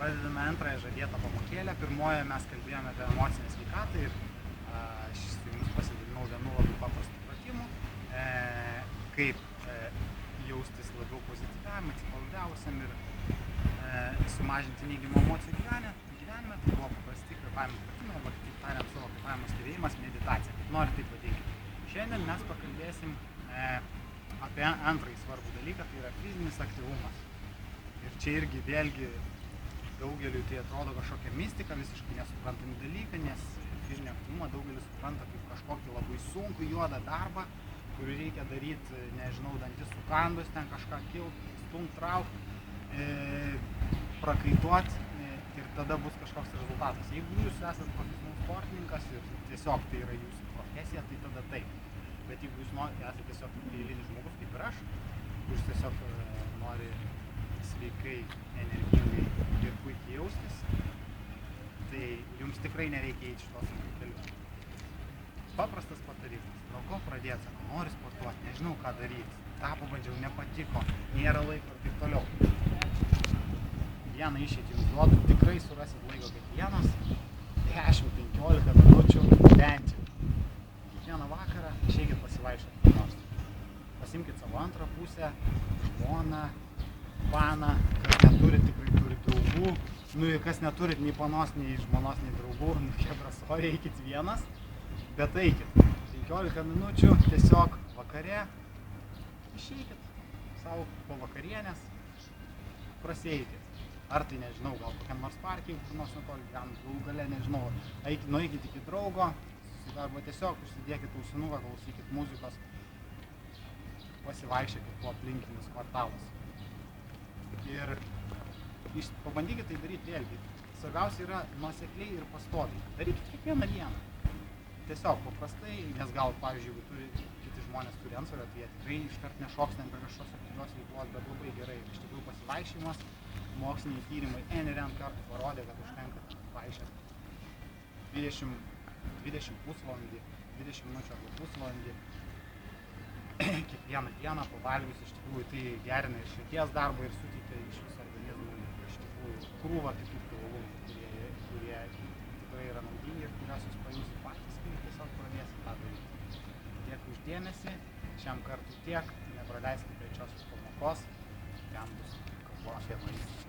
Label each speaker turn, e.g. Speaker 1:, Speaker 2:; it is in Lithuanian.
Speaker 1: Pradedame antrąją žadėtą pamokėlę. Pirmoje mes kalbėjome apie emocinę sveikatą ir aš su jums pasidalinau vienu labai paprastu pratimu, kaip jaustis labiau pozityviam, atsipalaidavusiam ir sumažinti neigiamų emocijų gyvenime. Tai buvo paprasti kvėpavimo pratimai, arba kitaip tariant savo kvėpavimo stebėjimas, meditacija, kaip nori taip vadinti. Šiandien mes pakalbėsim apie antrąjį svarbų dalyką, tai yra fizinis aktyvumas. Ir čia irgi vėlgi daugeliui tai atrodo kažkokia mistika, visiškai nesuprantami dalykai, nes fizinį aktyvumą daugelis supranta kaip kažkokį labai sunkų juodą darbą, kurį reikia daryti, nežinau, dantis sukandus, ten kažką kilt, stumt, traukt, prakaituot ir tada bus kažkoks rezultatas. Jeigu jūs esate profesionalus sportininkas ir tiesiog tai yra jūsų profesija, tai tada taip. Bet jeigu jūs esate tiesiog eilinis žmogus kaip ir aš, kuris tiesiog nori sveikai, energingai ir puikiai jaustis, tai jums tikrai nereikia eiti šitos keliu. Paprastas patarimas. Nuo ko pradėti? Sako, noriu sportuoti, nežinau ką daryti. Tą pabandžiau, nepatiko, nėra laiko ir taip toliau. Vieną išeitį jums duodu, tikrai surasit laiko kiekvienas 10-15 minučių bent jau. Kiekvieną vakarą išeikit pasivaikščioti kur nors. Pasimkit savo antrą pusę, žmoną, paną, kas neturit, tikrai turit draugų. Nu ir kas neturit nei panos, nei žmonos, nei draugų, nu chebra, sorry, eikit vienas, bet eikit. 15 minučių tiesiog vakare išeikit savo po vakarienės, prasieikit. Ar tai nežinau, gal kokiam nors parke, kur nors netoli gyvenant, galų gale, nežinau, nueikit iki draugo, arba tiesiog užsidėkit ausinuką, klausykit muzikos, pasivaikščiokit po aplinkinius kvartalus. Ir pabandykit tai daryti vėlgi. Svarbiausia yra nuosekliai ir pastoviai. Darykit kiekvieną dieną. Tiesiog paprastai, nes gal, pavyzdžiui, jeigu kiti žmonės turi antsvorio, tai jie tikrai iškart nešoks ten prie kažkokios aktyvios veiklos, bet labai gerai. Iš tikrųjų pasivaikščiojimas, moksliniai tyrimai N kartų parodė, kad užtenka vaikščioti 20 pusvalandį, 20 minučių arba pusvalandį kiekvieną dieną pavalgius. Iš tikrųjų tai gerina ir širdies darbą ir suteikia iš viso organizmui iš tikrųjų krūvą kitų privalumų, kurie tikrai yra naudingi ir kuriuos jūs pajusit patys, kai tiesiog pradėsit tą daryti. Tiek už dėmesį, šiam kartui tiek, nepraleiskite trečiosios pamokos, ten bus kalbos apie maistą.